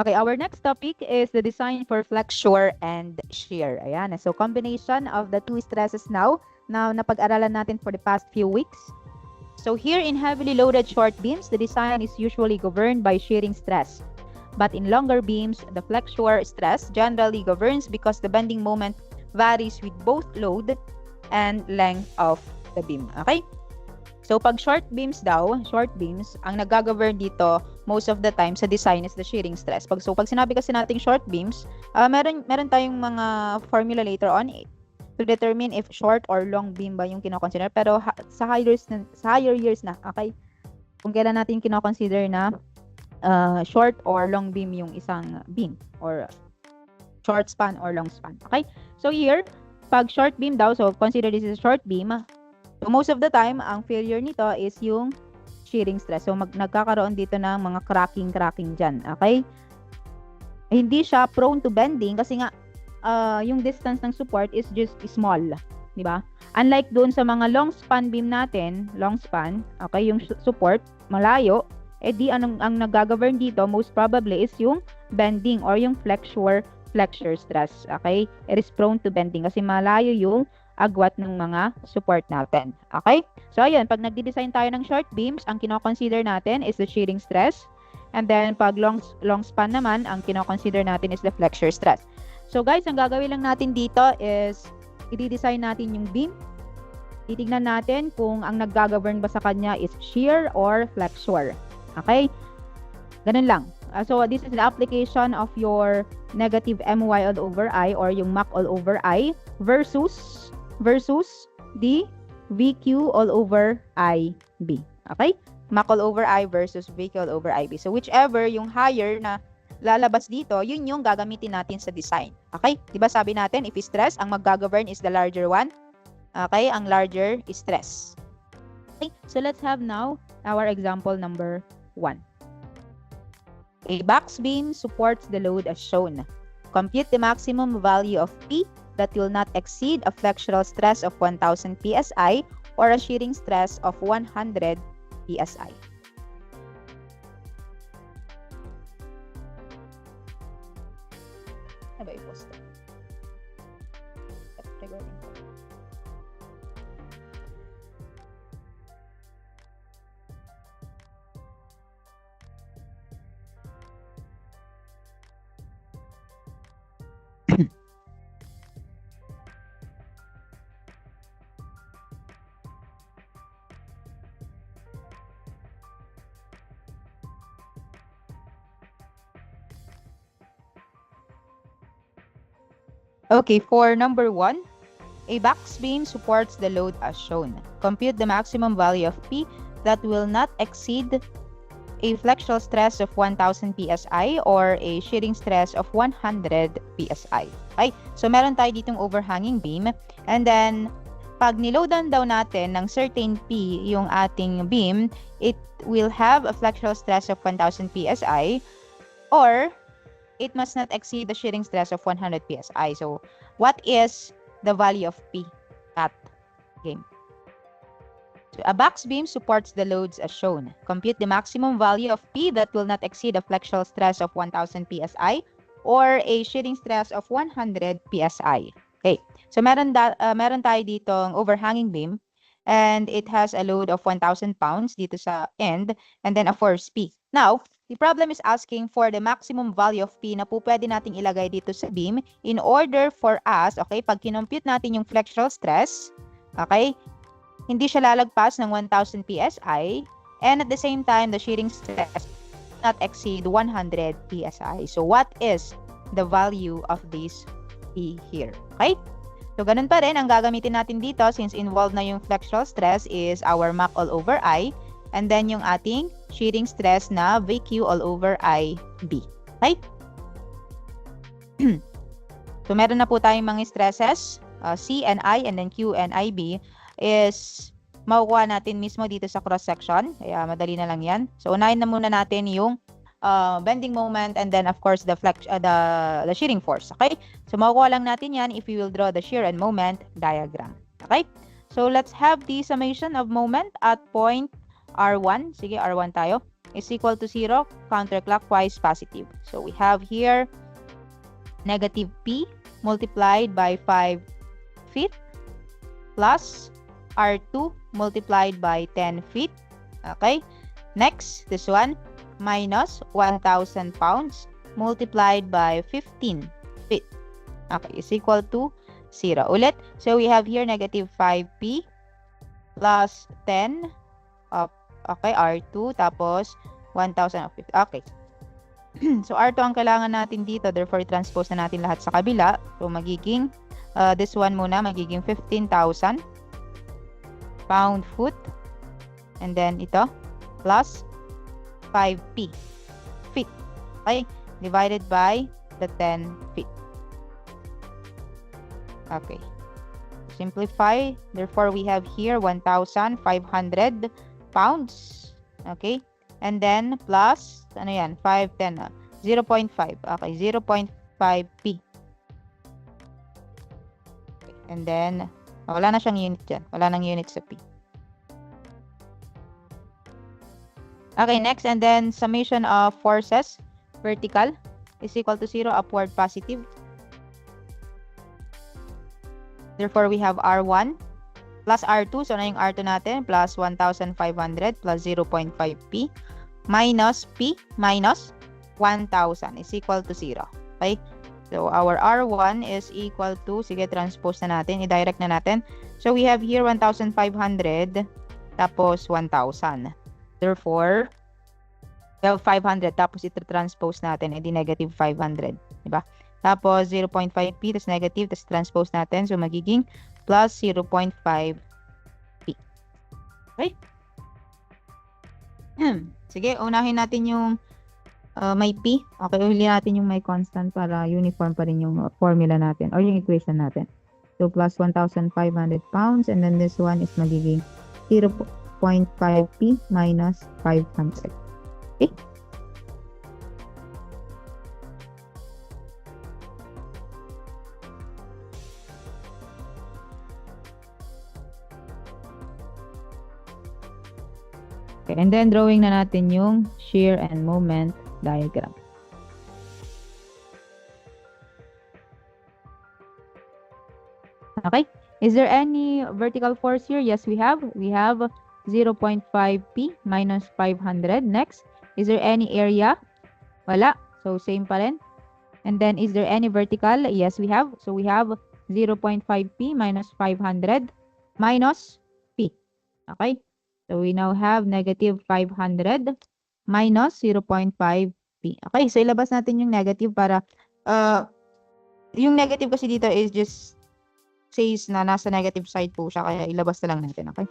Okay, our next topic is the design for flexure and shear. Ayan, so combination of the two stresses now napag-aralan natin for the past few weeks. So here in heavily loaded short beams, the design is usually governed by shearing stress. But in longer beams, the flexure stress generally governs because the bending moment varies with both load and length of the beam. Okay? So pag short beams, ang nag-govern dito most of the time sa design is the shearing stress. Pag sinabi kasi nating short beams, meron tayong mga formula later on to determine if short or long beam ba yung kino-consider. Pero sa higher years na, okay? Kung kailan natin kino-consider na short or long beam yung isang beam or short span or long span. Okay? So here, pag short beam daw, so consider this is a short beam. So most of the time, ang failure nito is yung shearing stress. So nagkakaroon dito ng mga cracking dyan. Okay? Hindi siya prone to bending kasi nga yung distance ng support is just small. Di ba? Unlike doon sa mga long span beam natin, okay, yung support, malayo, ang nag-govern dito, most probably is yung bending or yung flexure stress. Okay? It is prone to bending kasi malayo yung agwat ng mga support natin. Okay? So, ayun, pag nagdi-design tayo ng short beams, ang kino-consider natin is the shearing stress. And then, pag long span naman, ang kino-consider natin is the flexure stress. So, guys, ang gagawin lang natin dito is i-design natin yung beam. Titignan natin kung ang nag-govern ba sa kanya is shear or flexure. Okay? Ganun lang. So, this is the application of your negative my all over I or yung mac all over I versus the VQ all over IB. Okay? Mac all over I versus VQ all over IB. So, whichever yung higher na lalabas dito, yun yung gagamitin natin sa design. Okay? Diba sabi natin, if stress, ang mag-govern is the larger one. Okay? Ang larger is stress. Okay? So, let's have now our example number 1. A box beam supports the load as shown. Compute the maximum value of P that will not exceed a flexural stress of 1000 psi or a shearing stress of 100 psi. Ano ba i-post? Okay, for number 1, a box beam supports the load as shown. Compute the maximum value of P that will not exceed a flexural stress of 1000 psi or a shearing stress of 100 psi. Okay? So, meron tayo ditong overhanging beam. And then, pag niloadan daw natin ng certain P yung ating beam, it will have a flexural stress of 1000 psi or it must not exceed the shearing stress of 100 psi. So, what is the value of P at game? So, a box beam supports the loads as shown. Compute the maximum value of P that will not exceed a flexural stress of 1000 psi or a shearing stress of 100 psi. Okay. So, meron tayo ditong overhanging beam and it has a load of 1,000 pounds dito sa end and then a force P. Now, the problem is asking for the maximum value of P na po pwede nating ilagay dito sa beam in order for us, okay, pag kinompute natin yung flexural stress, okay, hindi siya lalagpas ng 1,000 psi and at the same time, the shearing stress not exceed 100 psi. So, what is the value of this P here? Okay? So, ganun pa rin, ang gagamitin natin dito since involved na yung flexural stress is our mac all over I and then yung ating shearing stress na VQ all over IB. Okay? So, meron na po tayong mga stresses, C and I and then Q and IB is makukuha natin mismo dito sa cross-section. Kaya madali na lang yan. So, unahin na muna natin yung bending moment and then of course the shearing force. Okay? So, makukuha lang natin yan if we will draw the shear and moment diagram. Okay? So, let's have the summation of moment at point R1. Sige, R1 tayo. is equal to 0, counterclockwise positive. So we have here negative P multiplied by 5 feet plus R2 multiplied by 10 feet. Okay. Next, this one, minus 1,000 pounds multiplied by 15 feet. Okay, is equal to 0. Ulit. So we have here negative 5P plus 10 of, okay, R2 tapos 1,000 of 50. Okay. So R2 ang kailangan natin dito. Therefore, transpose na natin lahat sa kabila. So magiging, this one muna, magiging 15,000 pound foot. And then ito, plus 5P feet. Okay, divided by the 10 feet. Okay. Simplify. Therefore, we have here 1,500 pounds. Okay. And then, plus, ano yan? 5, 10. 0.5. Okay, 0.5P. Okay. And then, wala na siyang unit dyan. Wala nang unit sa P. Okay, next. And then, summation of forces, vertical, is equal to 0, upward positive. Therefore, we have R1 plus R2. So, ano yung R2 natin? Plus 1,500 plus 0.5P minus P minus 1,000 is equal to 0. Okay? So, our R1 is equal to, sige, transpose na natin. I-direct na natin. So, we have here 1,500 tapos 1,000. Therefore, we have 500 tapos ito transpose natin. Edi negative 500. Diba? Tapos, 0.5P, tas negative, tas transpose natin. So, magiging plus 0.5P. Okay? Sige, unahin natin yung may P. Okay, uli natin yung may constant para uniform pa rin yung formula natin or yung equation natin. So, plus 1,500 pounds and then this one is magiging 0.5P minus 500. Okay? Okay, and then drawing na natin yung shear and moment diagram. Okay, is there any vertical force here? Yes, we have. We have 0.5P minus 500. Next, is there any area? Wala. So, same pa rin. And then, is there any vertical? Yes, we have. So, we have 0.5P minus 500 minus P. Okay. So, we now have negative 500 minus 0.5P. Okay, so ilabas natin yung negative para, yung negative kasi dito is just says na nasa negative side po siya, kaya ilabas na lang natin, okay?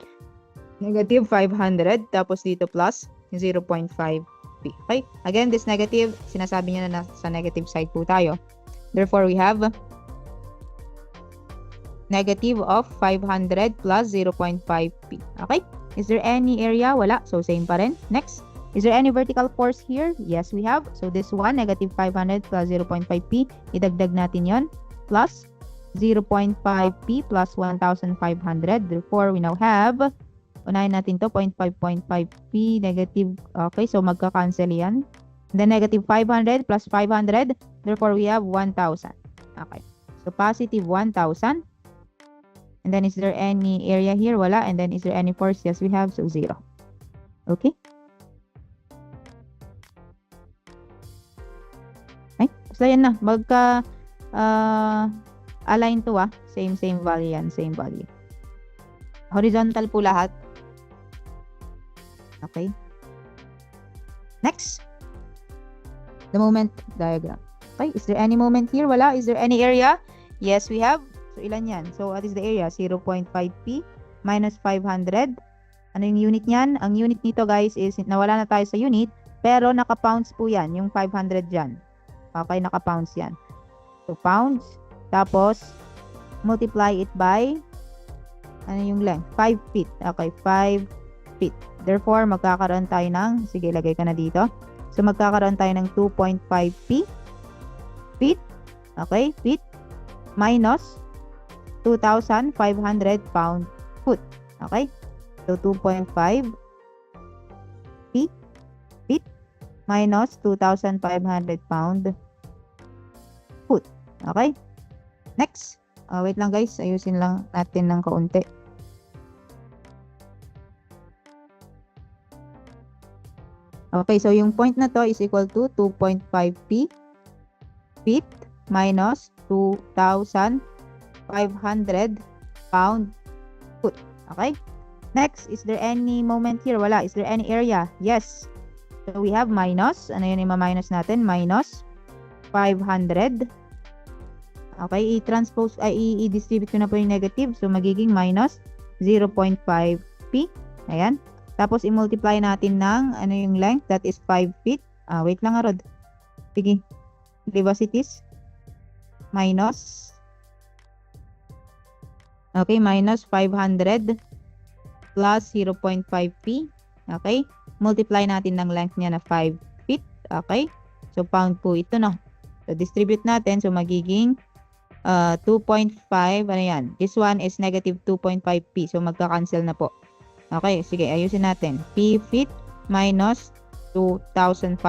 Negative 500, tapos dito plus 0.5P. Okay, again, this negative, sinasabi niya na nasa negative side po tayo. Therefore, we have negative of 500 plus 0.5P. Okay? Is there any area? Wala. So, same pa rin. Next. Is there any vertical force here? Yes, we have. So, this one, negative 500 plus 0.5P. Idagdag natin yon. Plus 0.5P plus 1,500. Therefore, we now have, unahin natin to, 0.5P negative. Okay, so magka-cancel yan. Then, negative 500 plus 500. Therefore, we have 1,000. Okay. So, positive 1,000. And then, is there any area here? Wala. And then, is there any force? Yes, we have. So, 0. Okay? Okay? So, yan na. Magka, align to Same value yan. Same value. Horizontal po lahat. Okay? Next. The moment diagram. Okay? Is there any moment here? Wala. Is there any area? Yes, we have. So, ilan yan? So, what is the area? 0.5P minus 500. Ano yung unit niyan? Ang unit nito, guys, is nawala na tayo sa unit, pero naka-pounds po yan, yung 500 dyan. Okay, naka-pounds yan. So, pounds. Tapos, multiply it by, ano yung length? 5 feet. Okay, 5 feet. Therefore, magkakaroon tayo ng, sige, lagay ka na dito. So, magkakaroon tayo ng 2.5P feet. Okay, feet. Minus 2,500 pound foot. Okay? So, 2.5 feet minus 2,500 pound foot. Okay? Next. Wait lang guys. Ayusin lang natin ng kaunti. Okay, so yung point na to is equal to 2.5 feet minus 2,500 pound foot. Okay? Next, is there any moment here? Wala. Is there any area? Yes. So we have minus. Ano yun yung minus natin? Minus 500. Okay, i-distribute ko na po yung negative. So magiging minus 0.5 p. Ayan. Tapos, i-multiply natin ng, ano yung length? That is 5 feet. Wait lang, Rod. Sige. Velocities. Minus. Okay, minus 500 plus 0.5 p. Okay. Multiply natin ng length niya na 5 feet. Okay. So, pound po ito, no? So, distribute natin. So, magiging 2.5. Ano yan? This one is negative 2.5 p. So, magka-cancel na po. Okay, sige, ayusin natin. P feet minus 2,500.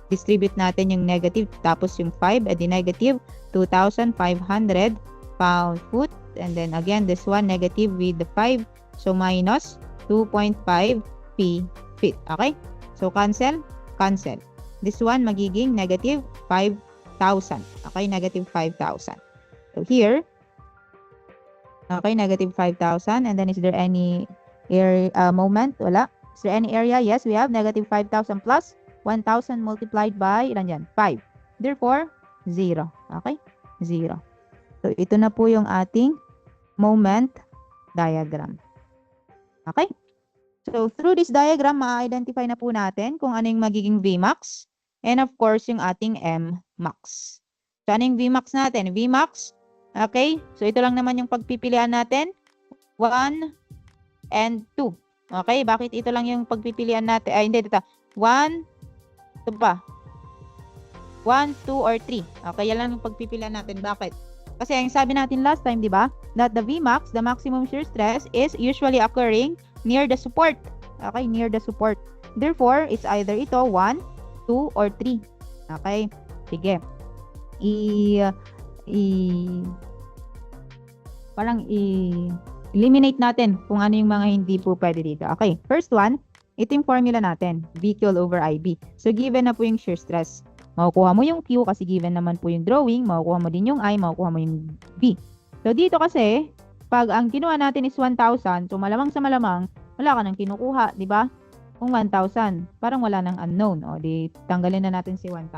Distribute natin yung negative, tapos yung 5, edi negative 2,500 pound foot. And then again, this one negative with the 5. So, minus 2.5 P feet. Okay? So, cancel. Cancel. This one magiging negative 5,000. Okay? Negative 5,000. So, here, okay, negative 5,000. And then, is there any moment? Wala. Is there any area? Yes, we have negative 5,000 plus 1,000 multiplied by, ilan yan? 5. Therefore, 0. Okay? 0. So, ito na po yung ating moment diagram. Okay? So, through this diagram, ma-identify na po natin kung ano yung magiging Vmax. And of course, yung ating Mmax. So, ano yung Vmax natin? Vmax, okay? So, ito lang naman yung pagpipilian natin. 1 and 2. Okay? Bakit ito lang yung pagpipilian natin? Ay, hindi. Ito. 1, ito pa. 1, 2, or 3. Okay? Yan lang yung pagpipilian natin. Bakit? Kasi ang sabi natin last time, di ba? That the Vmax, the maximum shear stress, is usually occurring near the support. Okay? Near the support. Therefore, it's either ito, 1, 2, or 3. Okay? Sige. Eliminate natin kung ano yung mga hindi po pwede dito. Okay, first one, ito yung formula natin, VQL over IB. So, given na po yung shear stress. Makukuha mo yung Q kasi given naman po yung drawing, makukuha mo din yung I, makukuha mo yung B. So, dito kasi, pag ang kinuha natin is 1,000, so malamang sa malamang, wala ka nang kinukuha, di ba? Kung 1,000, parang wala nang unknown. O, di, tanggalin na natin si 1,000.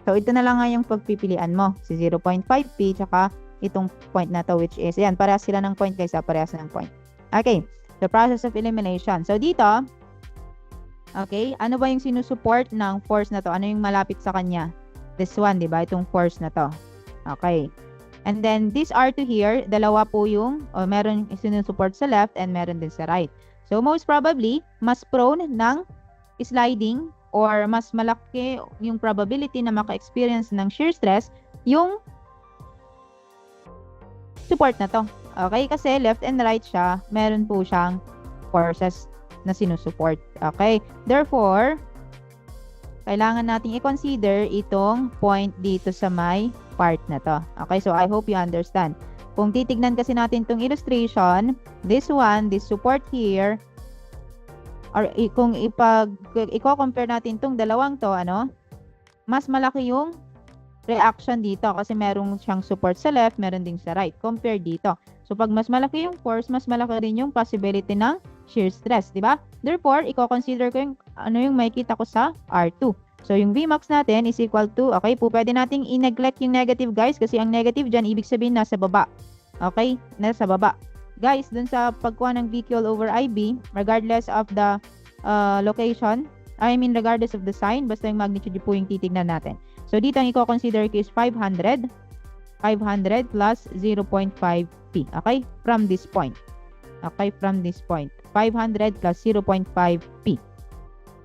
So, ito na lang nga yung pagpipilian mo. Si 0.5p, tsaka itong point na to, which is, yan, parehas sila ng point guys, parehas ng point. Okay, the process of elimination. So, dito, okay, ano ba yung sinusupport ng force na to? Ano yung malapit sa kanya? This one, di ba? Itong force na to. Okay. And then, this R2 here, dalawa po yung, o meron sinusupport sa left and meron din sa right. So, most probably, mas prone ng sliding or mas malaki yung probability na maka-experience ng shear stress yung support na to. Okay? Kasi left and right siya, meron po siyang forces na sinusupport. Okay? Therefore, kailangan nating i-consider itong point dito sa may part na to. Okay? So, I hope you understand. Kung titignan kasi natin itong illustration, this one, this support here, or kung i-compare natin itong dalawang to, ano, mas malaki yung reaction dito kasi merong siyang support sa left, meron din sa right. Compare dito. So, pag mas malaki yung force, mas malaki rin yung possibility ng shear stress, di ba? Therefore, i-consider ko yung ano yung makikita ko sa R2. So, yung Vmax natin is equal to, okay, po pwede nating i-neglect yung negative guys kasi ang negative dyan, ibig sabihin nasa baba. Okay? Nasa baba. Guys, dun sa pagkuha ng VQL over IB, regardless of the location, regardless of the sign, basta yung magnitude po yung titignan natin. So, dito ang i-consider ko is 500 plus 0.5p. Okay? From this point. Okay? From this point. 500 plus 0.5p.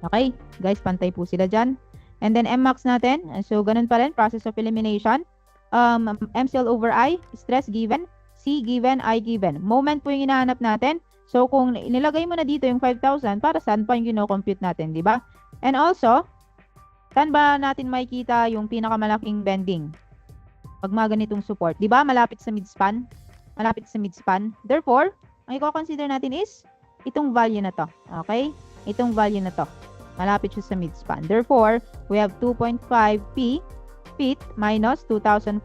Okay? Guys, pantay po sila dyan. And then, Mmax natin. So, ganun pa rin. Process of elimination. MCL over I. Stress given. C given. I given. Moment po yung hinahanap natin. So, kung nilagay mo na dito yung 5,000, para saan pa yung kino-compute natin, di ba? And also, saan ba natin makikita yung pinakamalaking bending? Pag mga ganitong support. Di ba? Malapit sa midspan. Malapit sa midspan. Therefore, ang i-consider natin is itong value na to. Okay? Itong value na to. Malapit siya sa midspan. Therefore, we have 2.5 feet minus 2,500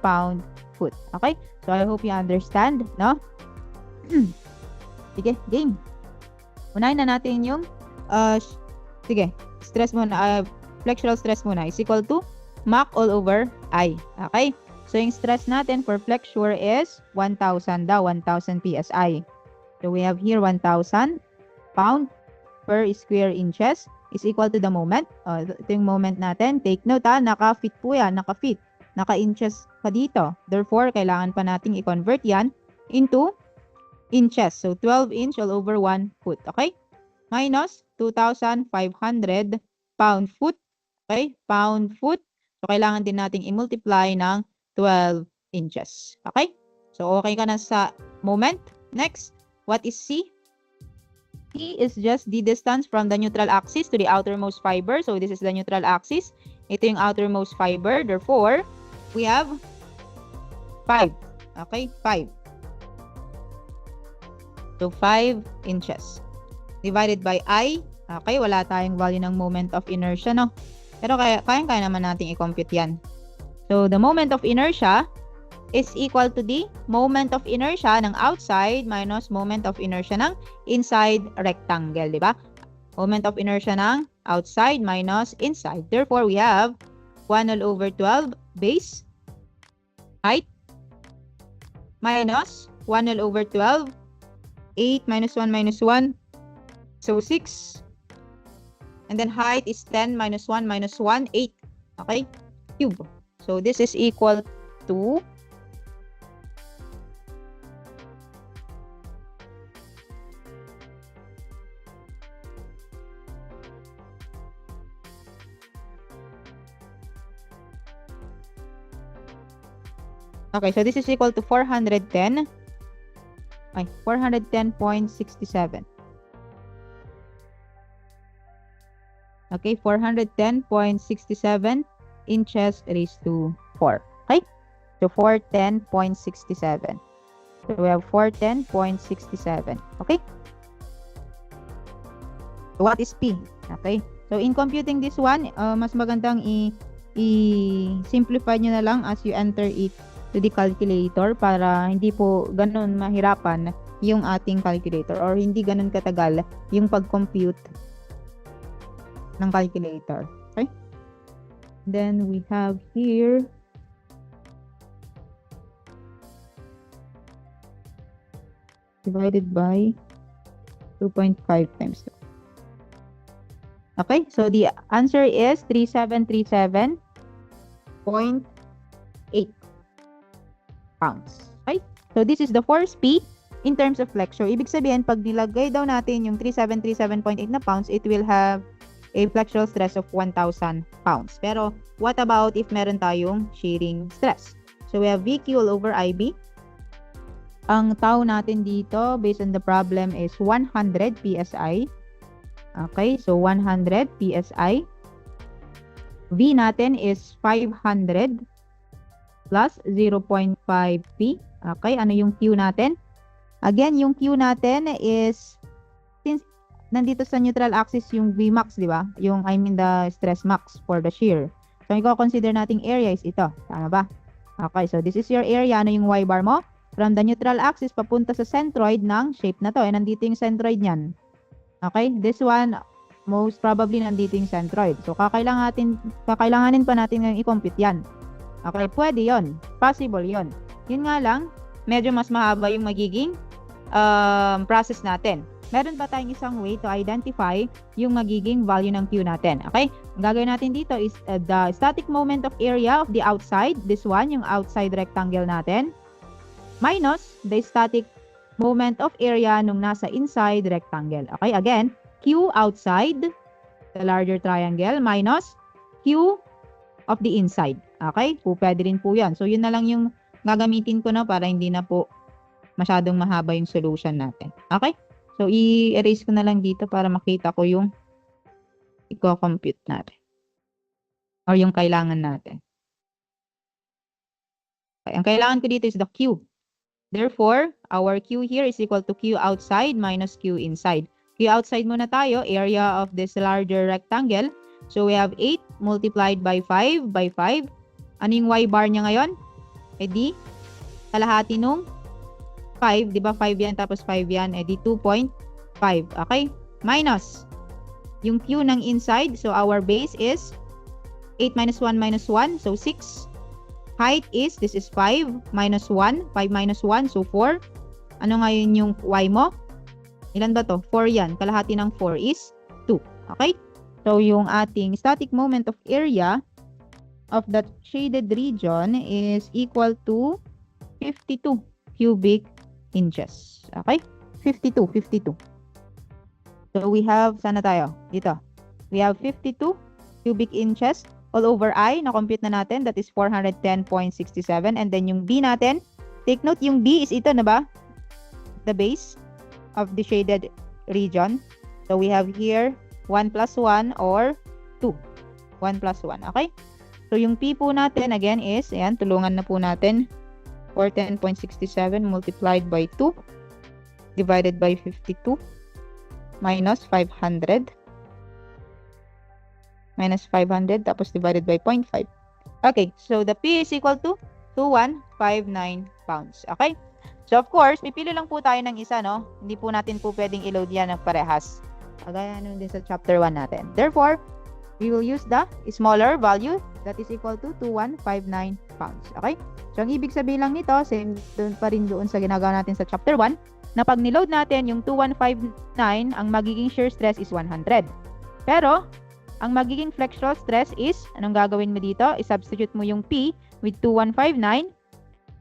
pound-foot. Okay? So, I hope you understand, no? Sige, game. Unahin na natin yung, sige, stress muna, flexural stress muna is equal to Mach all over I. Okay? So, yung stress natin for flexure is 1,000 daw, 1,000 PSI. So, we have here 1,000 pound per square inches is equal to the moment. Ito yung moment natin. Take note naka-fit po yan, naka-fit. Naka-inches pa dito. Therefore, kailangan pa nating i-convert yan into inches. So, 12 inch all over 1 foot. Okay? Minus 2,500 pound-foot. Okay? Pound-foot. So, kailangan din nating i-multiply ng 12 inches. Okay? So, okay ka na sa moment. Next, what is C? C is just the distance from the neutral axis to the outermost fiber. So, this is the neutral axis. Ito yung outermost fiber. Therefore, we have 5. Okay? 5. So, 5 inches. Divided by I. Okay? Wala tayong value ng moment of inertia, no? Pero kaya naman natin i-compute yan. So, the moment of inertia is equal to the moment of inertia ng outside minus moment of inertia ng inside rectangle, di ba? Moment of inertia ng outside minus inside. Therefore, we have 1 all over 12 base height minus 1 all over 12, 8 minus 1 minus 1, so 6. And then height is 10 minus 1 minus 1, 8. Okay? Cube. So, this is equal to okay, so this is equal to 410. Ay, 410.67. Okay, 410.67 inches raised to 4. Okay? So, 410.67. So, we have 410.67. Okay? So, what is P? Okay? So, in computing this one, mas magandang i-simplify nyo na lang as you enter it to the calculator para hindi po ganun mahirapan yung ating calculator or hindi ganun katagal yung pag-compute ng calculator. Okay? Then we have here divided by 2.5 times 2. Okay? So the answer is 3737.8 pounds. Okay? So this is the force P in terms of flexure. Ibig sabihin, pag nilagay daw natin yung 3737.8 na pounds, it will have a flexural stress of 1,000 pounds. Pero, what about if meron tayong shearing stress? So, we have VQ all over IB. Ang tau natin dito, based on the problem, is 100 PSI. Okay, so 100 PSI. V natin is 500 plus 0.5 P. Okay, ano yung Q natin? Again, yung Q natin is, since nandito sa neutral axis yung Vmax, di ba? Yung, I mean, the stress max for the shear. So, i-consider nating area is ito. Tama ba? Okay, so this is your area. Ano yung Y bar mo? From the neutral axis, papunta sa centroid ng shape na to. Eh, nandito yung centroid niyan. Okay, this one, most probably nandito yung centroid. So, kakailanganin pa natin yung i-compute yan. Okay, pwede yon, possible yon. Yun nga lang, medyo mas mahaba yung magiging process natin. Meron ba tayong isang way to identify yung magiging value ng Q natin? Okay? Ang gagawin natin dito is the static moment of area of the outside, this one, yung outside rectangle natin, minus the static moment of area nung nasa inside rectangle. Okay? Again, Q outside, the larger triangle, minus Q of the inside. Okay? Pwede rin po yan. So, yun na lang yung gagamitin ko na para hindi na po masyadong mahaba yung solution natin. Okay? So, i-erase ko na lang dito para makita ko yung i-compute natin. Or yung kailangan natin. Okay, ang kailangan ko dito is the Q. Therefore, our Q here is equal to Q outside minus Q inside. Q outside muna tayo, area of this larger rectangle. So, we have 8 multiplied by 5 by 5. Ano yung Y bar niya ngayon? E di, kalahati nung 5. Di ba 5 yan tapos 5 yan? E di 2.5. Okay? Minus yung Q ng inside. So, our base is 8 minus 1 minus 1. So, 6. Height is, this is 5 minus 1. 5 minus 1. So, 4. Ano ngayon yung Y mo? Ilan ba to? 4 yan. Kalahati ng 4 is 2. Okay? So, yung ating static moment of area of that shaded region is equal to 52 cubic inches. Okay? 52. So, we have, sana tayo? Dito. We have 52 cubic inches all over I. Na-compute na natin. That is 410.67. And then yung B natin, take note, yung B is ito na ba? The base of the shaded region. So, we have here 1 plus 1 or 2. 1 plus 1. Okay? So, yung P po natin, again, is, ayan, tulungan na po natin. 410.67 multiplied by 2 divided by 52 minus 500. Minus 500 tapos divided by 0.5. Okay, so the P is equal to 2159 pounds. Okay? So, of course, pipili lang po tayo ng isa, no? Hindi po natin po pwedeng i-load yan ng parehas. Kagaya nun din sa chapter 1 natin. Therefore, we will use the smaller value that is equal to 2159 pounds. Okay? So, ang ibig sabihin lang nito, same doon pa rin doon sa ginagawa natin sa chapter 1, na pag niload natin yung 2159, ang magiging shear stress is 100. Pero, ang magiging flexural stress is, anong gagawin mo dito? I-substitute mo yung P with 2159.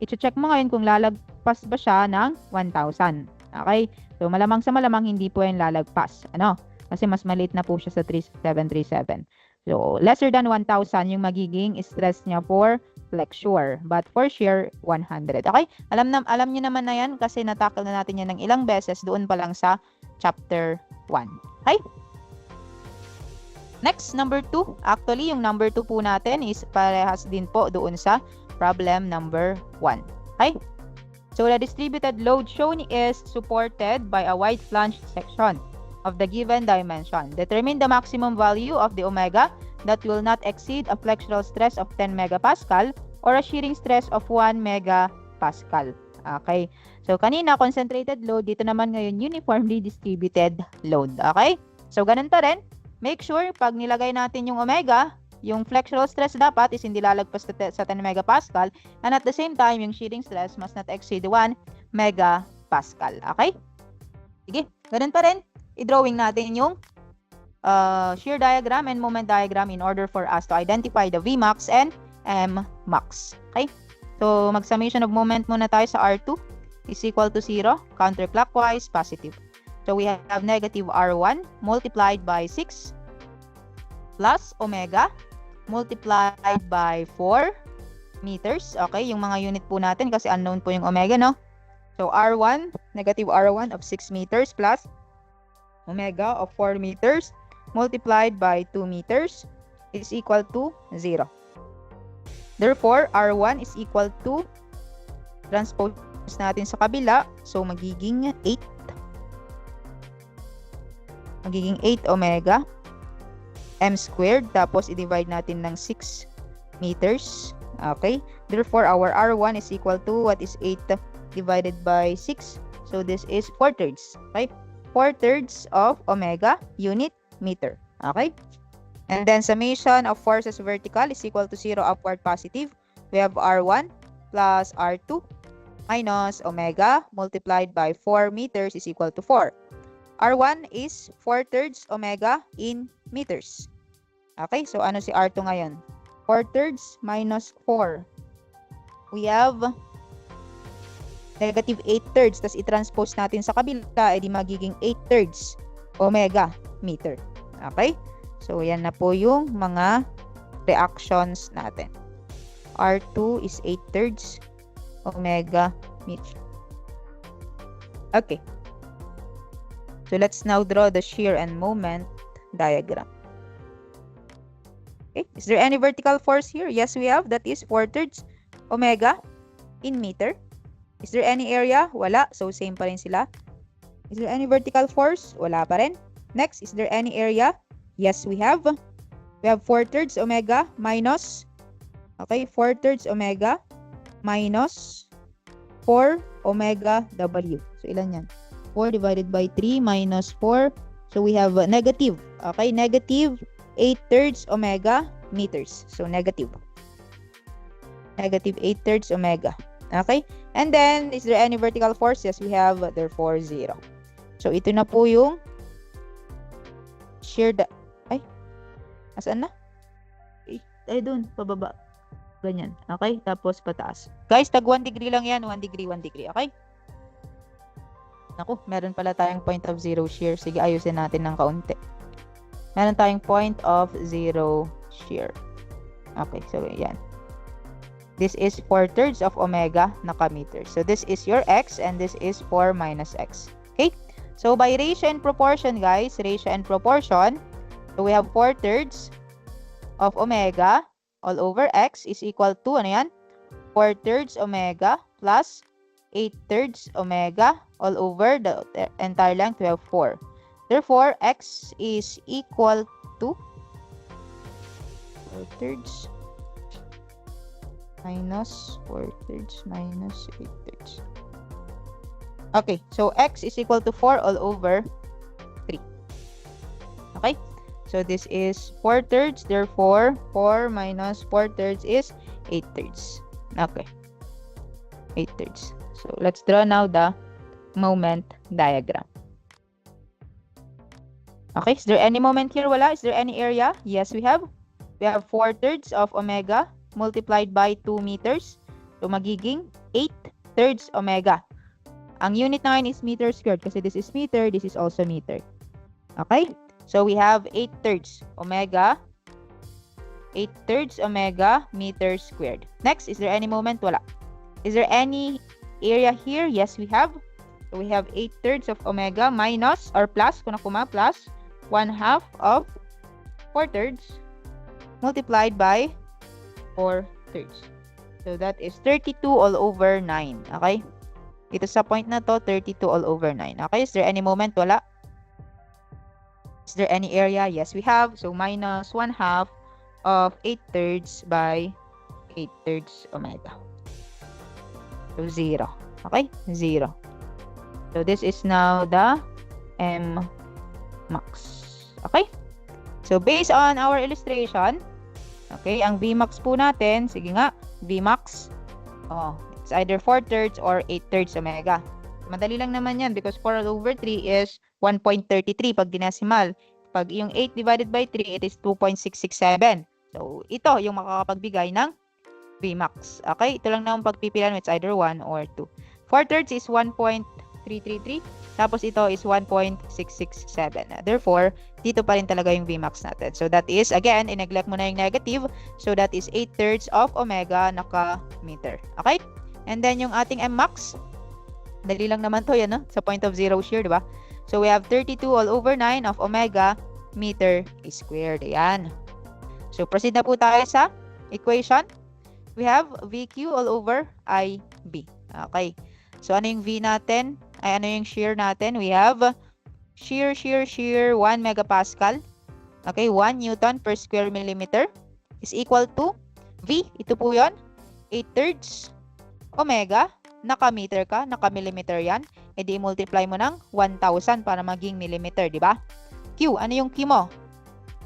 I-check mo ngayon kung lalagpas ba siya ng 1,000. Okay? So, malamang sa malamang hindi po yung lalagpas. Ano? Kasi mas maliit na po siya sa 3737. So, lesser than 1,000 yung magiging stress niya for flexure. But for shear, 100. Okay? Alam niyo naman na yan kasi natakal na natin yan ng ilang beses doon pa lang sa chapter 1. Okay? Next, number 2. Actually, yung number 2 po natin is parehas din po doon sa problem number 1. Okay? So, the distributed load shown is supported by a wide flanged section of the given dimension. Determine the maximum value of the omega that will not exceed a flexural stress of 10 megapascal or a shearing stress of 1 megapascal. Okay? So, kanina, concentrated load. Dito naman ngayon, uniformly distributed load. Okay? So, ganun pa rin. Make sure, pag nilagay natin yung omega, yung flexural stress dapat is hindi lalagpas sa 10 megapascal, and at the same time, yung shearing stress must not exceed 1 megapascal. Okay? Sige, ganun pa rin. I-drawing natin yung shear diagram and moment diagram in order for us to identify the Vmax and Mmax. Okay? So, mag-summation of moment muna tayo sa R2 is equal to 0, counterclockwise, positive. So, we have negative R1 multiplied by 6 plus omega multiplied by 4 meters. Okay, yung mga unit po natin kasi unknown po yung omega, no? So, R1, negative R1 of 6 meters plus omega of 4 meters multiplied by 2 meters is equal to 0. Therefore, R1 is equal to, transpose natin sa kabila, so magiging 8. Magiging 8 omega m squared, tapos i-divide natin ng 6 meters. Okay? Therefore, our R1 is equal to, what is 8 divided by 6? So, this is 4/3. Right? 4/3 of omega unit meter. Okay? And then, summation of forces vertical is equal to 0 upward positive. We have R1 plus R2 minus omega multiplied by 4 meters is equal to 4. R1 is 4/3 omega in meters. Okay, so ano si R2 ngayon? 4/3 minus 4. We have negative 8/3. Tapos i-transpose natin sa kabila, edi magiging 8/3 omega meter. Okay? So, yan na po yung mga reactions natin. R2 is 8/3 omega meter. Okay. So let's now draw the shear and moment diagram. Okay. Is there any vertical force here? Yes, we have. That is 4/3 omega in meter. Is there any area? Wala. So same pa rin sila. Is there any vertical force? Wala pa rin. Next, is there any area? Yes, we have. We have 4/3 omega minus, okay, 4/3 omega minus 4 omega W. So, ilan yan? 4 divided by 3 minus 4. So, we have negative. Okay, negative 8/3 omega meters. So, negative. Negative 8/3 omega. Okay? And then, is there any vertical force? Yes, we have, therefore, 0. So, ito na po yung shear ay, asan na? Ay, dun, pababa. Ganyan. Okay? Tapos, pataas. Guys, tag 1 degree lang yan. 1 degree, 1 degree. Okay? Naku, meron pala tayong point of zero shear. Sige, ayusin natin ng kaunti. Meron tayong point of zero shear. Okay, so, yan. This is 4/3 of omega nakameter. So, this is your x and this is 4 minus x. Okay? So, by ratio and proportion, guys, ratio and proportion, so we have 4/3 of omega all over x is equal to, ano yan? 4/3 omega plus 8/3 omega all over the entire length, we have 4. Therefore, x is equal to 4/3 minus 4/3 minus 8/3. Okay, so x is equal to 4 all over 3. Okay, so this is 4/3, therefore 4 minus 4/3 is 8/3. Okay, 8/3. So let's draw now the moment diagram. Okay, is there any moment here? Wala. Is there any area? Yes, we have. We have 4/3 of omega multiplied by 2 meters. So magiging 8/3 omega. Ang unit na is meter squared kasi this is meter, this is also meter. Okay? So we have 8/3 omega. 8/3 omega meter squared. Next, is there any moment? Wala. Is there any area here? Yes, we have. So we have 8/3 of omega minus or plus, kung nakuma, plus 1/2 of 4/3 multiplied by 4/3. So that is 32 all over 9. Okay? Dito sa point na to, 32 all over 9. Okay? Is there any moment? Wala. Is there any area? Yes, we have. So minus 1/2 of 8/3 by 8/3 omega. So 0. Okay? 0. So this is now the M max. Okay? So based on our illustration, okay, ang Vmax po natin, sige nga, Vmax, it's either 4/3 or 8/3 omega. Madali lang naman yan because 4 over 3 is 1.33 pag dinesimal. Pag yung 8 divided by 3, it is 2.667. So, ito yung makakapagbigay ng Vmax. Okay? Ito lang naman pagpipilian, it's either 1 or 2. 4/3 is 1.333. Tapos ito is 1.667. Therefore, dito pa rin talaga yung Vmax natin. So, that is, again, i-neglect mo na yung negative. So, that is 8/3 of omega naka-meter. Okay? And then, yung ating Mmax, dali lang naman to, yan, no? Sa point of zero shear, diba? So, we have 32 all over 9 of omega meter squared. Ayan. So, proceed na po tayo sa equation. We have VQ all over IB. Okay. So, ano yung V natin? Ay, ano yung shear natin? We have shear 1 megapascal. Okay, 1 Newton per square millimeter is equal to V. Ito po yun. 8/3 omega. Naka-meter ka. Naka-millimeter yan. E di multiply mo ng 1,000 para maging millimeter, di ba? Q. Ano yung Q mo?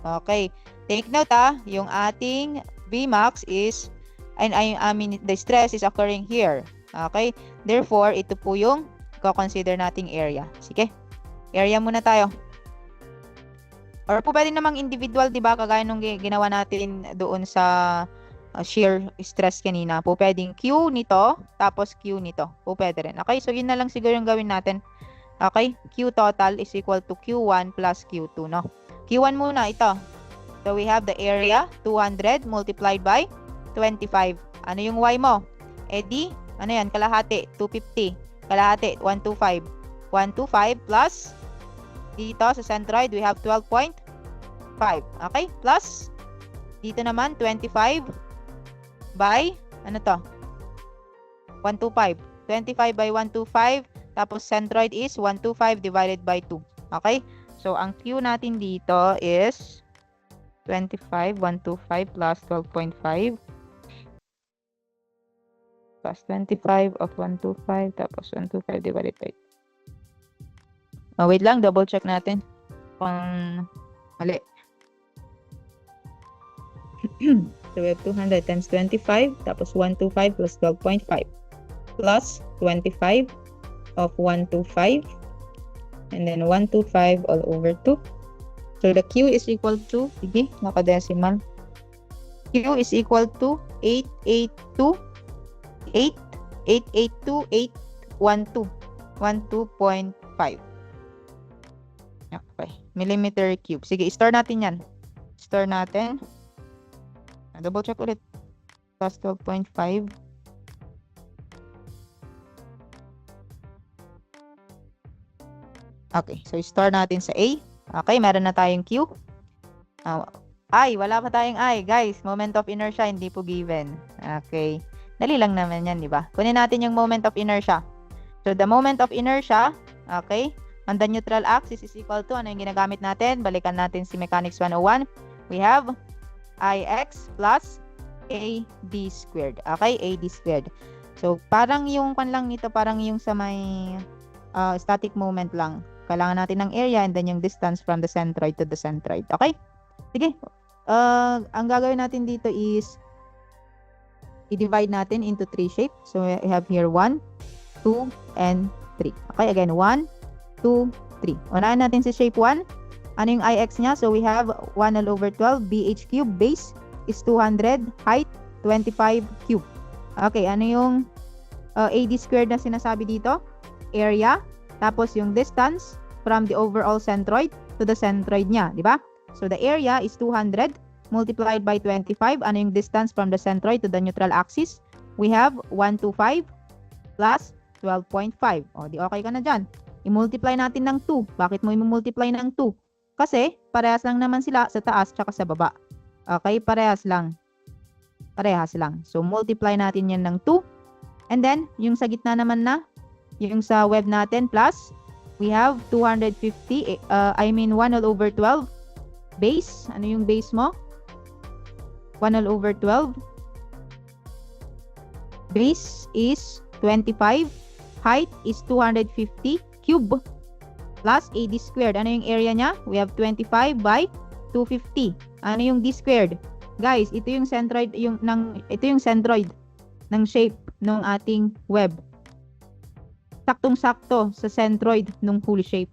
Okay. Take note yung ating Vmax is, the stress is occurring here. Okay? Therefore, ito po yung consider nating area. Sige. Area muna tayo. Or po pwede namang individual, di ba? Kagaya nung ginawa natin doon sa shear stress kanina. Po pwedeng Q nito, tapos Q nito. Po pwede rin. Okay? So, yun na lang siguro yung gawin natin. Okay? Q total is equal to Q1 plus Q2, no? Q1 muna, ito. So, we have the area, 200 multiplied by 25. Ano yung Y mo? Eh di, ano yan? Kalahati, 250. Kalahati, 125. 125 plus dito sa centroid, we have 12.5. Okay? Plus dito naman, 25 by, ano to? 125. 25 by 125. Tapos centroid is 125 divided by 2. Okay? So, ang Q natin dito is 25, 125 plus 12.5 plus 25 of 125 tapos 125 divided by 2. Wait lang, double check natin kung mali. So, we have 200 times 25 tapos 125 plus 12.5 plus 25 of 125 and then 125 all over 2. So the Q is equal to, sige, naka-decimal. Q is equal to 12.5. Okay, millimeter cube. Sige, store natin yan. Store natin. Double check ulit. Plus 12.5. Okay, so store natin sa A. Okay, meron na tayong Q. I, wala pa tayong I. Guys, moment of inertia, hindi po given. Okay. Dali lang naman yan, di ba? Kunin natin yung moment of inertia. So, the moment of inertia, okay, on the neutral axis is equal to, ano yung ginagamit natin? Balikan natin si Mechanics 101. We have IX plus AD squared. Okay, AD squared. So, parang yung lang nito, parang yung sa may static moment lang. Kailangan natin ng area and then yung distance from the centroid to the centroid. Okay? Sige. Ang gagawin natin dito is i-divide natin into 3 shapes. So, we have here 1, 2, and 3. Okay? Again, 1, 2, 3. Unahin natin si shape 1. Ano yung IX niya? So, we have 1 all over 12. BH cube. Base is 200. Height, 25 cube. Okay. Ano yung AD squared na sinasabi dito? Area. Tapos yung distance from the overall centroid to the centroid niya, di ba? So the area is 200 multiplied by 25. Ano yung distance from the centroid to the neutral axis? We have 125 plus 12.5. O, di okay ka na dyan. I-multiply natin ng 2. Bakit mo i-multiply ng 2? Kasi parehas lang naman sila sa taas tsaka sa baba. Okay, parehas lang. Parehas lang. So multiply natin yan ng 2. And then, yung sa gitna naman na, yung sa web natin plus, we have 250, 1 all over 12 base. Ano yung base mo? 1 all over 12. Base is 25. Height is 250 cube plus AD squared. Ano yung area niya? We have 25 by 250. Ano yung D squared? Guys, ito yung centroid ng shape ng ating web. Saktong-sakto sa centroid nung whole shape.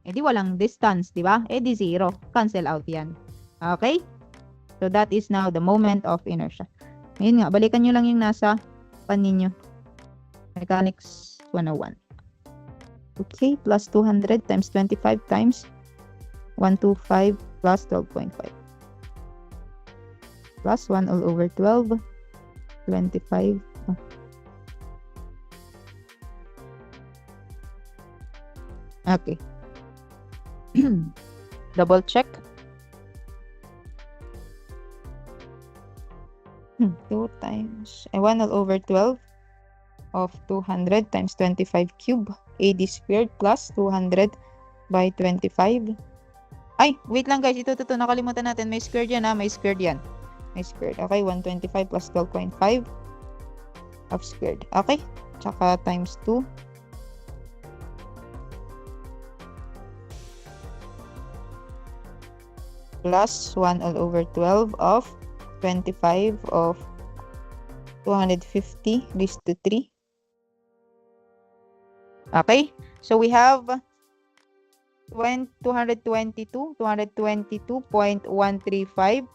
Eh di walang distance, di ba? Eh di 0. Cancel out yan. Okay? So that is now the moment of inertia. Ngayon nga, balikan nyo lang yung nasa pan ninyo. Mechanics 101. Okay, plus 200 times 25 times 125 plus 12.5. Plus 1 all over 12. 25. Oh. Okay. Double check. 2 times 1 all over 12 of 200 times 25 cube AD squared plus 200 by 25. Ay, wait lang guys. Ito, nakalimutan natin. May squared yan ha. May squared yan. May squared. Okay, 125 plus 12.5 of squared. Okay. Tsaka times 2. Plus 1 all over 12 of 25 of 250 raised to 3. Okay, so we have 222.135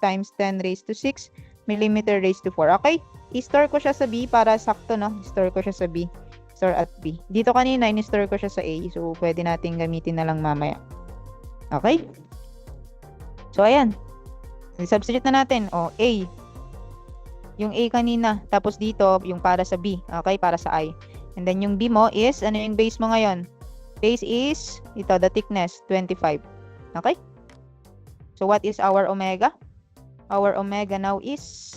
times 10 raised to 6 millimeter raised to 4. Okay, i-store ko siya sa B para sakto, no? I-store ko siya sa B. Store at B. Dito kanina, in-store ko siya sa A. So, pwede natin gamitin na lang mamaya. Okay? So, ayan. I-substitute na natin. O, A. Yung A kanina. Tapos dito, yung para sa B. Okay? Para sa I. And then, yung B mo is, ano yung base mo ngayon? Base is, ito, the thickness, 25. Okay? So, what is our omega? Our omega now is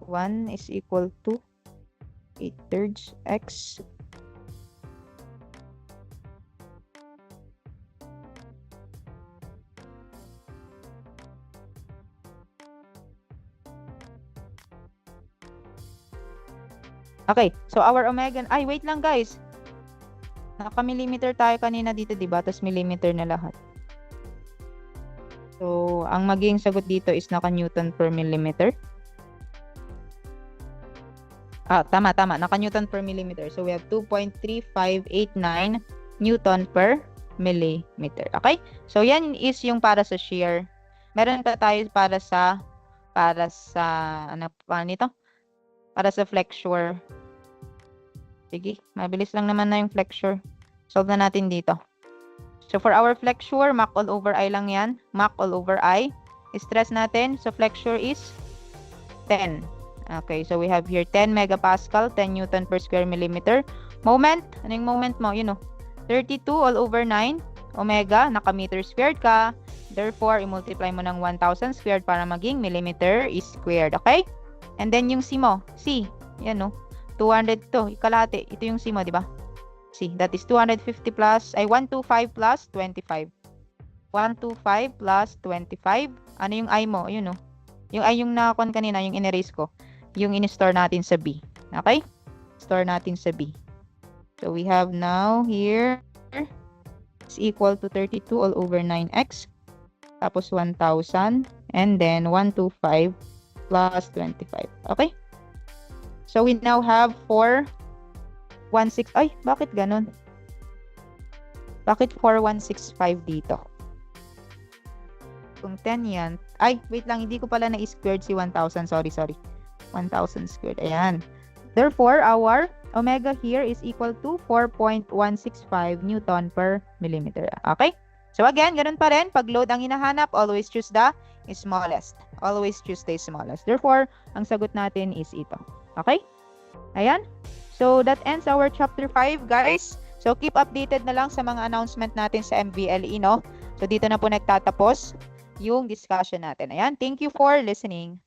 1 is equal to 8/3 x. Okay, so our omega, ay wait lang guys. Naka-millimeter tayo kanina dito, di ba? Tapos millimeter na lahat. So, ang maging sagot dito is naka-Newton per millimeter. Tama. Naka-Newton per millimeter. So, we have 2.3589 Newton per millimeter. Okay? So, yan is yung para sa shear. Meron pa tayo para sa ano pa nito? Para sa flexure. Sige, mabilis lang naman na yung flexure. Solve na natin dito. So, for our flexure, Mach all over I lang yan. Mach all over I. Stress natin. So, flexure is 10. Okay, so we have here 10 megapascal, 10 Newton per square millimeter. Moment, ano yung moment mo? 32 all over 9 omega, naka-meter squared ka. Therefore, i-multiply mo ng 1,000 squared para maging millimeter squared. Okay? And then yung C mo, C, 200 to, ikalate. Ito yung C mo, di ba? C, that is 250 plus, 125 plus 25. 125 plus 25. Ano yung I mo? Yung I yung nakakon kanina, yung in-erase ko. Yung in-store natin sa B. Okay? Store natin sa B. So, we have now here is equal to 32 all over 9x. Tapos 1,000. And then 125 plus 25. Okay? So, we now have 416. Ay, bakit ganun? Bakit 4165 dito? Kung 10 yan. Ay, wait lang. Hindi ko pala na-squared si 1,000. Sorry. 1,000 squared. Ayan. Therefore, our omega here is equal to 4.165 Newton per millimeter. Okay? So, again, ganun pa rin. Pag load ang hinahanap, always choose the smallest. Always choose the smallest. Therefore, ang sagot natin is ito. Okay? Ayan. So, that ends our chapter 5, guys. So, keep updated na lang sa mga announcement natin sa MVLE, no? So, dito na po nagtatapos yung discussion natin. Ayan. Thank you for listening.